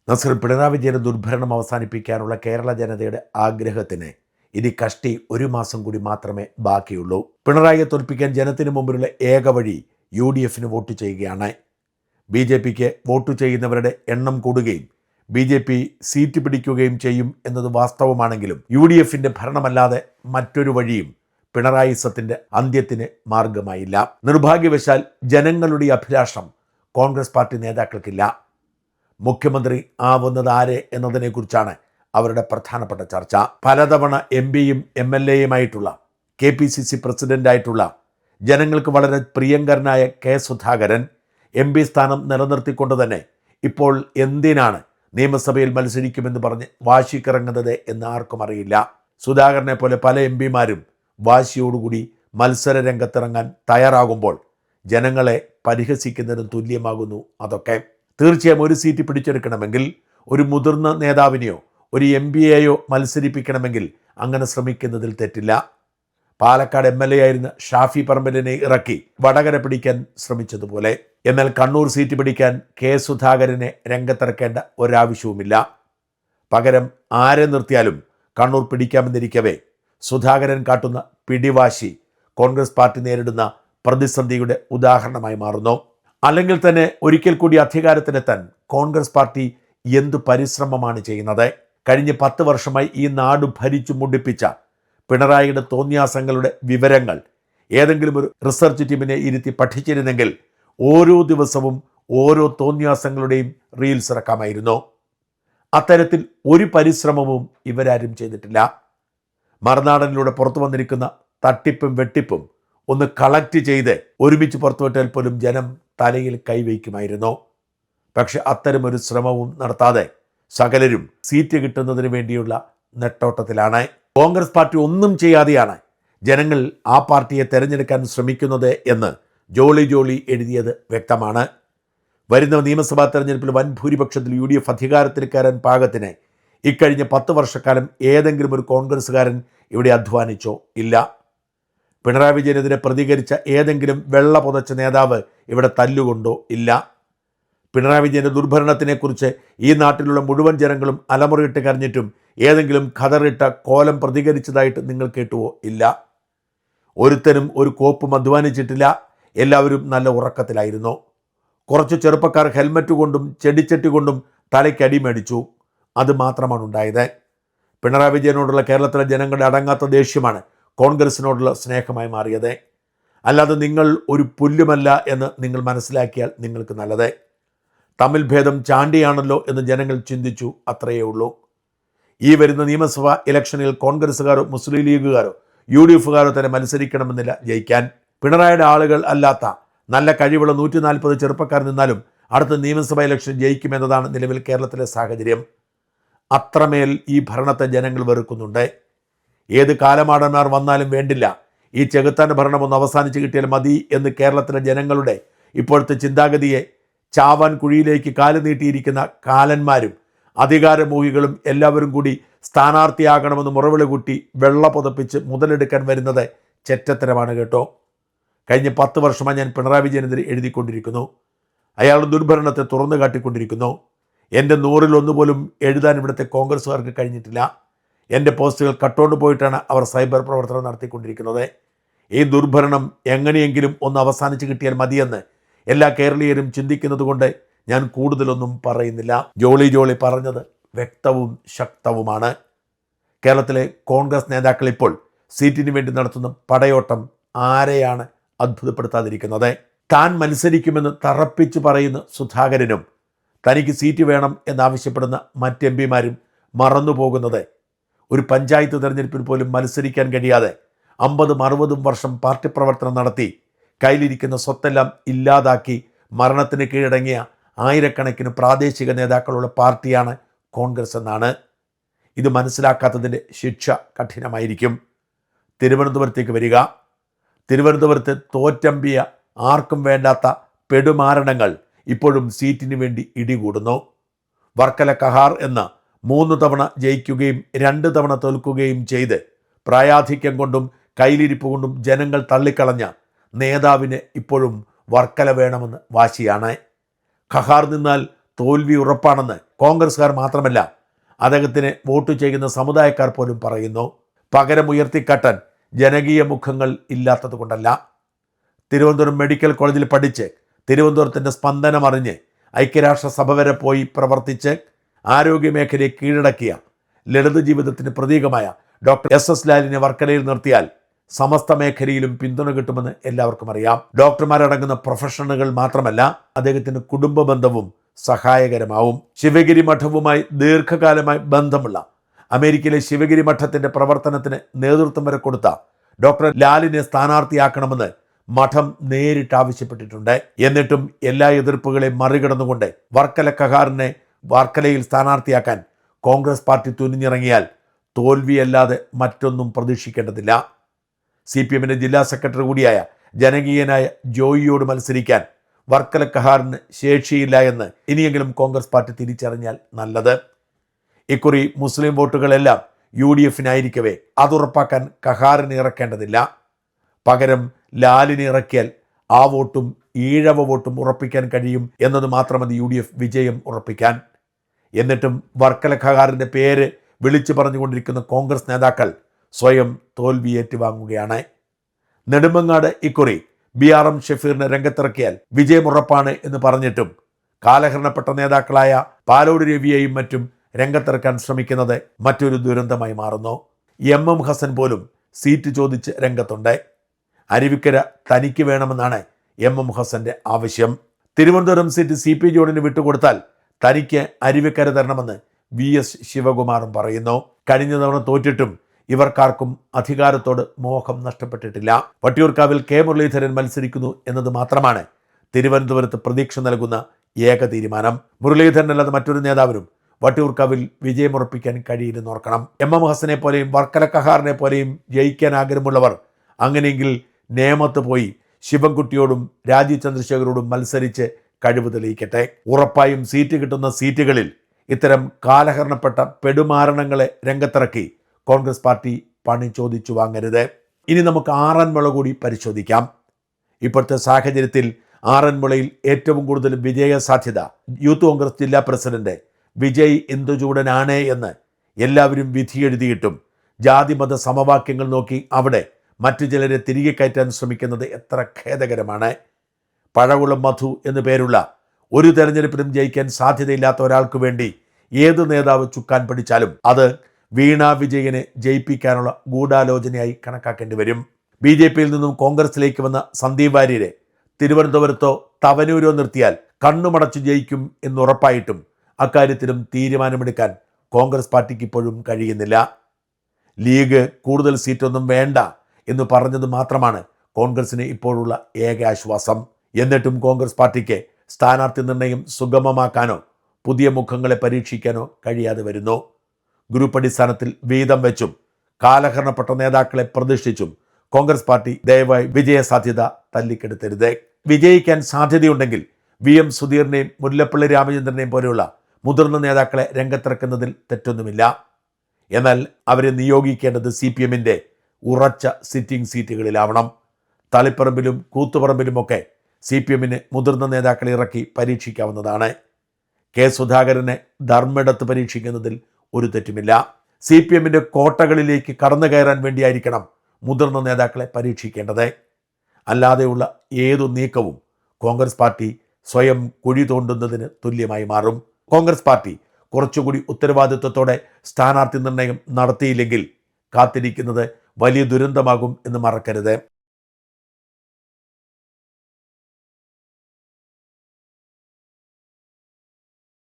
നസീർ, പിണറായി വിജയന്റെ ദുർഭരണം അവസാനിപ്പിക്കാനുള്ള കേരള ജനതയുടെ ആഗ്രഹത്തിന് ഇനി കഷ്ടി 1 മാസം കൂടി മാത്രമേ ബാക്കിയുള്ളൂ. പിണറായിയെ തോൽപ്പിക്കാൻ ജനത്തിന് മുമ്പിലുള്ള ഏക വഴി UDFന് വോട്ട് ചെയ്യുകയാണ്. BJPക്ക് വോട്ട് ചെയ്യുന്നവരുടെ എണ്ണം കൂടുകയും BJP സീറ്റ് പിടിക്കുകയും ചെയ്യും എന്നത് വാസ്തവമാണെങ്കിലും UDFന്റെ ഭരണമല്ലാതെ മറ്റൊരു വഴിയും പിണറായിസത്തിന്റെ അന്ത്യത്തിന് മാർഗമായില്ല. നിർഭാഗ്യവശാൽ ജനങ്ങളുടെ അഭിലാഷം കോൺഗ്രസ് പാർട്ടി നേതാക്കൾക്കില്ല. മുഖ്യമന്ത്രി ആവുന്നത് ആര് എന്നതിനെക്കുറിച്ചാണ് അവരുടെ പ്രധാനപ്പെട്ട ചർച്ച. പലതവണ MPയും MLAയുമായിട്ടുള്ള KPCC പ്രസിഡന്റായിട്ടുള്ള ജനങ്ങൾക്ക് വളരെ പ്രിയങ്കരനായ K. സുധാകരൻ MP സ്ഥാനം നിലനിർത്തിക്കൊണ്ട് തന്നെ ഇപ്പോൾ എന്തിനാണ് നിയമസഭയിൽ മത്സരിക്കുമെന്ന് പറഞ്ഞ് വാശിക്കിറങ്ങുന്നത് എന്ന് ആർക്കും അറിയില്ല. സുധാകരനെ പോലെ പല MPമാരും വാശിയോടുകൂടി മത്സര രംഗത്തിറങ്ങാൻ തയ്യാറാകുമ്പോൾ ജനങ്ങളെ പരിഹസിക്കുന്നതിന് തുല്യമാകുന്നു അതൊക്കെ. തീർച്ചയായും ഒരു സീറ്റ് പിടിച്ചെടുക്കണമെങ്കിൽ ഒരു മുതിർന്ന നേതാവിനെയോ ഒരു MPയെയോ മത്സരിപ്പിക്കണമെങ്കിൽ അങ്ങനെ ശ്രമിക്കുന്നതിൽ തെറ്റില്ല. പാലക്കാട് MLA ആയിരുന്ന ഷാഫി പറമ്പലിനെ ഇറക്കി വടകര പിടിക്കാൻ ശ്രമിച്ചതുപോലെ. എന്നാൽ കണ്ണൂർ സീറ്റ് പിടിക്കാൻ K. സുധാകരനെ രംഗത്തിറക്കേണ്ട ഒരാവശ്യവുമില്ല. പകരം ആരെ നിർത്തിയാലും കണ്ണൂർ പിടിക്കാമെന്നിരിക്കവേ സുധാകരൻ കാട്ടുന്ന പിടിവാശി കോൺഗ്രസ് പാർട്ടി നേരിടുന്ന പ്രതിസന്ധിയുടെ ഉദാഹരണമായി മാറുന്നു. അല്ലെങ്കിൽ തന്നെ ഒരിക്കൽ കൂടി അധികാരത്തിലെത്താൻ കോൺഗ്രസ് പാർട്ടി എന്തു പരിശ്രമമാണ് ചെയ്യുന്നത്? കഴിഞ്ഞ 10 വർഷമായി ഈ നാട് ഭരിച്ചു മുടിപ്പിച്ച പിണറായിയുടെ തോന്നിയാസങ്ങളുടെ വിവരങ്ങൾ ഏതെങ്കിലും ഒരു റിസർച്ച് ടീമിനെ ഇരുത്തി പഠിച്ചിരുന്നെങ്കിൽ ഓരോ ദിവസവും ഓരോ തോന്നിയാസങ്ങളുടെയും റീൽസ് ഇറക്കാമായിരുന്നു. അത്തരത്തിൽ ഒരു പരിശ്രമവും ഇവരാരും ചെയ്തിട്ടില്ല. മറുനാടനിലൂടെ പുറത്തു വന്നിരിക്കുന്ന തട്ടിപ്പും വെട്ടിപ്പും ഒന്ന് കളക്ട് ചെയ്ത് ഒരുമിച്ച് പുറത്തുവിട്ടാൽ പോലും ജനം തലയിൽ കൈവയ്ക്കുമായിരുന്നു. പക്ഷെ അത്തരമൊരു ശ്രമവും നടത്താതെ സകലരും സീറ്റ് കിട്ടുന്നതിന് വേണ്ടിയുള്ള നെട്ടോട്ടത്തിലാണ്. കോൺഗ്രസ് പാർട്ടി ഒന്നും ചെയ്യാതെയാണ് ജനങ്ങൾ ആ പാർട്ടിയെ തെരഞ്ഞെടുക്കാൻ ശ്രമിക്കുന്നത് എന്ന് ജോളി എഴുതിയത് വ്യക്തമാണ്. വരുന്ന നിയമസഭാ തെരഞ്ഞെടുപ്പിൽ വൻ ഭൂരിപക്ഷത്തിൽ UDF അധികാരത്തിൽ കയറാൻ പാകത്തിന് ഇക്കഴിഞ്ഞ 10 വർഷക്കാലം ഏതെങ്കിലും ഒരു കോൺഗ്രസ്സുകാരൻ ഇവിടെ അധ്വാനിച്ചോ? ഇല്ല. പിണറായി വിജയനെതിരെ പ്രതികരിച്ച ഏതെങ്കിലും വെള്ള പുതച്ച നേതാവ് ഇവിടെ തല്ലുകൊണ്ടോ? ഇല്ല. പിണറായി വിജയൻ്റെ ദുർഭരണത്തിനെക്കുറിച്ച് ഈ നാട്ടിലുള്ള മുഴുവൻ ജനങ്ങളും അലമുറയിട്ട് കരഞ്ഞിട്ടും ഏതെങ്കിലും ഖദറിട്ട കോലം പ്രതികരിച്ചതായിട്ട് നിങ്ങൾ കേട്ടുവോ? ഇല്ല. ഒരുത്തനും ഒരു കോപ്പും അധ്വാനിച്ചിട്ടില്ല. എല്ലാവരും നല്ല ഉറക്കത്തിലായിരുന്നു. കുറച്ച് ചെറുപ്പക്കാർ ഹെൽമറ്റ് കൊണ്ടും ചെടിച്ചട്ടി കൊണ്ടും തലയ്ക്കടി മേടിച്ചു. അത് മാത്രമാണ് ഉണ്ടായത്. പിണറായി വിജയനോടുള്ള കേരളത്തിലെ ജനങ്ങളുടെ അടങ്ങാത്ത ദേഷ്യമാണ് കോൺഗ്രസിനോടുള്ള സ്നേഹമായി മാറിയത്. അല്ലാതെ നിങ്ങൾ ഒരു പുല്ലുമല്ല എന്ന് നിങ്ങൾ മനസ്സിലാക്കിയാൽ നിങ്ങൾക്ക് നല്ലത്. തമ്മിൽ ഭേദം ചാണ്ടിയാണല്ലോ എന്ന് ജനങ്ങൾ ചിന്തിച്ചു, അത്രയേ ഉള്ളൂ. ഈ വരുന്ന നിയമസഭാ ഇലക്ഷനിൽ കോൺഗ്രസ്സുകാരോ മുസ്ലിം ലീഗുകാരോ UDFകാരോ തന്നെ മത്സരിക്കണമെന്നില്ല ജയിക്കാൻ. പിണറായിയുടെ ആളുകൾ അല്ലാത്ത നല്ല കഴിവുള്ള 140 ചെറുപ്പക്കാർ നിന്നാലും അടുത്ത നിയമസഭാ ഇലക്ഷൻ ജയിക്കുമെന്നതാണ് നിലവിൽ കേരളത്തിലെ സാഹചര്യം. അത്രമേൽ ഈ ഭരണത്തെ ജനങ്ങൾ വെറുക്കുന്നുണ്ട്. ഏത് കാലമാടന്മാർ വന്നാലും വേണ്ടില്ല, ഈ ചെകുത്താൻ്റെ ഭരണം ഒന്ന് അവസാനിച്ച് കിട്ടിയാൽ മതി എന്ന് കേരളത്തിലെ ജനങ്ങളുടെ ഇപ്പോഴത്തെ ചിന്താഗതിയെ ചാവാൻ കുഴിയിലേക്ക് കാല് നീട്ടിയിരിക്കുന്ന കാലന്മാരും അധികാരമോഹികളും എല്ലാവരും കൂടി സ്ഥാനാർത്ഥിയാകണമെന്ന് മുറവിളി കൂട്ടി വെള്ള പുതപ്പിച്ച് മുതലെടുക്കാൻ വരുന്നത് ചെറ്റത്തരമാണ് കേട്ടോ. കഴിഞ്ഞ 10 വർഷമായി ഞാൻ പിണറായി വിജയനെതിരെ എഴുതിക്കൊണ്ടിരിക്കുന്നു. അയാളുടെ ദുർഭരണത്തെ തുറന്നു കാട്ടിക്കൊണ്ടിരിക്കുന്നു. എൻ്റെ 100-1 പോലും എഴുതാൻ ഇവിടുത്തെ കോൺഗ്രസ്സുകാർക്ക് കഴിഞ്ഞിട്ടില്ല. എൻ്റെ പോസ്റ്റുകൾ കട്ടുകൊണ്ട് പോയിട്ടാണ് അവർ സൈബർ പ്രവർത്തനം നടത്തിക്കൊണ്ടിരിക്കുന്നത്. ഈ ദുർഭരണം എങ്ങനെയെങ്കിലും ഒന്ന് അവസാനിച്ച് കിട്ടിയാൽ മതിയെന്ന് എല്ലാ കേരളീയരും ചിന്തിക്കുന്നത് കൊണ്ട് ഞാൻ കൂടുതലൊന്നും പറയുന്നില്ല. ജോളി പറഞ്ഞത് വ്യക്തവും ശക്തവുമാണ്. കേരളത്തിലെ കോൺഗ്രസ് നേതാക്കൾ ഇപ്പോൾ സീറ്റിന് വേണ്ടി നടത്തുന്ന പടയോട്ടം ആരെയാണ് അത്ഭുതപ്പെടുത്താതിരിക്കുന്നത്? താൻ മത്സരിക്കുമെന്ന് തറപ്പിച്ച് പറയുന്ന സുധാകരനും തനിക്ക് സീറ്റ് വേണം എന്നാവശ്യപ്പെടുന്ന മറ്റ് MPമാരും മറന്നുപോകുന്നത് ഒരു പഞ്ചായത്ത് തെരഞ്ഞെടുപ്പിൽ പോലും മത്സരിക്കാൻ കഴിയാതെ 50-60 വർഷം പാർട്ടി പ്രവർത്തനം നടത്തി കയ്യിലിരിക്കുന്ന സ്വത്തെല്ലാം ഇല്ലാതാക്കി മരണത്തിന് കീഴടങ്ങിയ ആയിരക്കണക്കിന് പ്രാദേശിക നേതാക്കളുള്ള പാർട്ടിയാണ് കോൺഗ്രസ് എന്നാണ്. ഇത് മനസ്സിലാക്കാത്തതിൻ്റെ ശിക്ഷ കഠിനമായിരിക്കും. തിരുവനന്തപുരത്തേക്ക് വരിക. തിരുവനന്തപുരത്ത് തോറ്റമ്പിയ ആർക്കും വേണ്ടാത്ത പെടുമാരണങ്ങൾ ഇപ്പോഴും സീറ്റിന് വേണ്ടി ഇടികൂടുന്നു. വർക്കല കഹാർ എന്ന 3 തവണ ജയിക്കുകയും 2 തവണ തോൽക്കുകയും ചെയ്ത് പ്രായാധിക്യം കൊണ്ടും കയ്യിലിരിപ്പ് കൊണ്ടും ജനങ്ങൾ തള്ളിക്കളഞ്ഞ നേതാവിന് ഇപ്പോഴും വർക്കല വേണമെന്ന് വാശിയാണ്. ഖഹാർ നിന്നാൽ തോൽവി ഉറപ്പാണെന്ന് കോൺഗ്രസ്സുകാർ മാത്രമല്ല അദ്ദേഹത്തിന് വോട്ട് ചെയ്യുന്ന സമുദായക്കാർ പോലും പറയുന്നു. പകരം ഉയർത്തിക്കാട്ടാൻ ജനകീയ മുഖങ്ങൾ ഇല്ലാത്തത് കൊണ്ടല്ല. തിരുവനന്തപുരം മെഡിക്കൽ കോളേജിൽ പഠിച്ച് തിരുവനന്തപുരത്തിൻ്റെ സ്പന്ദനം അറിഞ്ഞ് ഐക്യരാഷ്ട്രസഭ വരെ പോയി പ്രവർത്തിച്ച് ആരോഗ്യമേഖലയെ കീഴടക്കിയ ലളിത ജീവിതത്തിന് പ്രതീകമായ ഡോക്ടർ SS ലാലിനെ വർക്കലയിൽ നിർത്തിയാൽ സമസ്ത മേഖലയിലും പിന്തുണ കിട്ടുമെന്ന് എല്ലാവർക്കും അറിയാം. ഡോക്ടർമാരടങ്ങുന്ന പ്രൊഫഷണലുകൾ മാത്രമല്ല, അദ്ദേഹത്തിന് കുടുംബ ബന്ധവും സഹായകരമാവും. ശിവഗിരി മഠവുമായി ദീർഘകാലമായി ബന്ധമുള്ള അമേരിക്കയിലെ ശിവഗിരി മഠത്തിന്റെ പ്രവർത്തനത്തിന് നേതൃത്വം വരെ കൊടുത്ത ഡോക്ടർ ലാലിനെ സ്ഥാനാർത്ഥിയാക്കണമെന്ന് മഠം നേരിട്ട് ആവശ്യപ്പെട്ടിട്ടുണ്ട്. എന്നിട്ടും എല്ലാ എതിർപ്പുകളെയും മറികടന്നുകൊണ്ട് വർക്കല കഹാറിനെ വർക്കലയിൽ സ്ഥാനാർത്ഥിയാക്കാൻ കോൺഗ്രസ് പാർട്ടി തുനിഞ്ഞിറങ്ങിയാൽ തോൽവിയല്ലാതെ മറ്റൊന്നും പ്രതീക്ഷിക്കേണ്ടതില്ല. CPMന്റെ ജില്ലാ സെക്രട്ടറി കൂടിയായ ജനകീയനായ ജോയിയോട് മത്സരിക്കാൻ വർക്കല കഹാറിന് ശേഷിയില്ല എന്ന് ഇനിയെങ്കിലും കോൺഗ്രസ് പാർട്ടി തിരിച്ചറിഞ്ഞാൽ നല്ലത്. ഇക്കുറി മുസ്ലിം വോട്ടുകളെല്ലാം UDFനായിരിക്കവേ അതുറപ്പാക്കാൻ കഹാറിനെ ഇറക്കേണ്ടതില്ല. പകരം ലാലിനെ ഇറക്കിയാൽ ആ വോട്ടും ഈഴവ വോട്ടും ഉറപ്പിക്കാൻ കഴിയും എന്നത് മാത്രം മതി UDF വിജയം ഉറപ്പിക്കാൻ. എന്നിട്ടും വർക്കല ഖഹാറിൻ്റെ പേര് വിളിച്ചു പറഞ്ഞുകൊണ്ടിരിക്കുന്ന കോൺഗ്രസ് നേതാക്കൾ സ്വയം തോൽവി ഏറ്റുവാങ്ങുകയാണ്. നെടുമങ്ങാട് ഇക്കുറി BRM ഷഫീറിനെ രംഗത്തിറക്കിയാൽ വിജയമുറപ്പാണ് എന്ന് പറഞ്ഞിട്ടും കാലഹരണപ്പെട്ട നേതാക്കളായ പാലോട് രവിയെയും മറ്റും രംഗത്തിറക്കാൻ ശ്രമിക്കുന്നത് മറ്റൊരു ദുരന്തമായി മാറുന്നു. MM ഹസൻ പോലും സീറ്റ് ചോദിച്ച് രംഗത്തുണ്ട്. അരുവിക്കര തനിക്ക് വേണമെന്നാണ് MM ഹസന്റെ ആവശ്യം. തിരുവനന്തപുരം സീറ്റ് CP ജോണിന് വിട്ടുകൊടുത്താൽ തനിക്ക് അരുവിക്കര തരണമെന്ന് VS ശിവകുമാറും പറയുന്നു. കഴിഞ്ഞ തവണ തോറ്റിട്ടും ഇവർക്കാർക്കും അധികാരത്തോട് മോഹം നഷ്ടപ്പെട്ടിട്ടില്ല. വട്ടിയൂർക്കാവിൽ K മുരളീധരൻ മത്സരിക്കുന്നു എന്നത് മാത്രമാണ് തിരുവനന്തപുരത്ത് പ്രതീക്ഷ നൽകുന്ന ഏക തീരുമാനം. മുരളീധരനല്ലാതെ മറ്റൊരു നേതാവിനും വട്ടിയൂർക്കാവിൽ വിജയമുറപ്പിക്കാൻ കഴിയില്ലെന്ന് ഓർക്കണം. MM ഹസനെ പോലെയും വർക്കല കഹാറിനെ പോലെയും ജയിക്കാൻ ആഗ്രഹമുള്ളവർ അങ്ങനെയെങ്കിൽ നേമത്ത് പോയി ശിവൻകുട്ടിയോടും രാജീവ് ചന്ദ്രശേഖരോടും മത്സരിച്ച് കഴിവ് തെളിയിക്കട്ടെ. ഉറപ്പായും സീറ്റ് കിട്ടുന്ന സീറ്റുകളിൽ ഇത്തരം കാലഹരണപ്പെട്ട പെടുമാരണങ്ങളെ രംഗത്തിറക്കി കോൺഗ്രസ് പാർട്ടി പണി ചോദിച്ചു വാങ്ങരുത്. ഇനി നമുക്ക് ആറന്മുള കൂടി പരിശോധിക്കാം. ഇപ്പോഴത്തെ സാഹചര്യത്തിൽ ആറന്മുളയിൽ ഏറ്റവും കൂടുതൽ വിജയ സാധ്യത യൂത്ത് കോൺഗ്രസ് ജില്ലാ പ്രസിഡന്റ് വിജയ് ഇന്ദുചൂടനാണ് എന്ന് എല്ലാവരും വിധിയെഴുതിയിട്ടും ജാതിമത സമവാക്യങ്ങൾ നോക്കി അവിടെ മറ്റു ചിലരെ തിരികെ കയറ്റാൻ ശ്രമിക്കുന്നത് എത്ര ഖേദകരമാണ്. പഴകുളം മധു എന്നു പേരുള്ള ഒരു തെരഞ്ഞെടുപ്പിലും ജയിക്കാൻ സാധ്യതയില്ലാത്ത ഒരാൾക്ക് വേണ്ടി ഏത് നേതാവ് ചുക്കാൻ പിടിച്ചാലും അത് വീണ വിജയനെ ജയിപ്പിക്കാനുള്ള ഗൂഢാലോചനയായി കണക്കാക്കേണ്ടി വരും. BJPയിൽ നിന്നും കോൺഗ്രസിലേക്ക് വന്ന സന്ദീപ് വാര്യരെ തിരുവനന്തപുരത്തോ തവനൂരോ നിർത്തിയാൽ കണ്ണുമടച്ചു ജയിക്കും എന്നുറപ്പായിട്ടും അക്കാര്യത്തിലും തീരുമാനമെടുക്കാൻ കോൺഗ്രസ് പാർട്ടിക്ക് ഇപ്പോഴും കഴിയുന്നില്ല. ലീഗ് കൂടുതൽ സീറ്റൊന്നും വേണ്ട എന്ന് പറഞ്ഞത് മാത്രമാണ് കോൺഗ്രസിന് ഇപ്പോഴുള്ള ഏക ആശ്വാസം. എന്നിട്ടും കോൺഗ്രസ് പാർട്ടിക്ക് സ്ഥാനാർത്ഥി നിർണയം സുഗമമാക്കാനോ പുതിയ മുഖങ്ങളെ പരീക്ഷിക്കാനോ കഴിയാതെ വരുന്നു. ഗ്രൂപ്പ് അടിസ്ഥാനത്തിൽ വീതം വെച്ചും കാലഹരണപ്പെട്ട നേതാക്കളെ പ്രതിഷ്ഠിച്ചും കോൺഗ്രസ് പാർട്ടി ദയവായി വിജയസാധ്യത തല്ലിക്കെടുത്തരുത്. വിജയിക്കാൻ സാധ്യതയുണ്ടെങ്കിൽ VM സുധീറിനെയും മുല്ലപ്പള്ളി രാമചന്ദ്രനെയും പോലെയുള്ള മുതിർന്ന നേതാക്കളെ രംഗത്തിറക്കുന്നതിൽ തെറ്റൊന്നുമില്ല. എന്നാൽ അവരെ നിയോഗിക്കേണ്ടത് CPMന്റെ ഉറച്ച സിറ്റിംഗ് സീറ്റുകളിലാവണം. തളിപ്പറമ്പിലും കൂത്തുപറമ്പിലുമൊക്കെ CPMന് മുതിർന്ന നേതാക്കളെ ഇറക്കി പരീക്ഷിക്കാവുന്നതാണ്. K സുധാകരനെ ധർമ്മിടത്ത് പരീക്ഷിക്കുന്നതിൽ ഒരു തെറ്റുമില്ല. CPMന്റെ കോട്ടകളിലേക്ക് കടന്നു കയറാൻ വേണ്ടിയായിരിക്കണം മുതിർന്ന നേതാക്കളെ പരീക്ഷിക്കേണ്ടത്. അല്ലാതെയുള്ള ഏതു നീക്കവും കോൺഗ്രസ് പാർട്ടി സ്വയം കുഴി തോണ്ടുന്നതിന് തുല്യമായി മാറും. കോൺഗ്രസ് പാർട്ടി കുറച്ചുകൂടി ഉത്തരവാദിത്വത്തോടെ സ്ഥാനാർത്ഥി നിർണയം നടത്തിയില്ലെങ്കിൽ കാത്തിരിക്കുന്നത് വലിയ ദുരന്തമാകും എന്ന് മറക്കരുത്.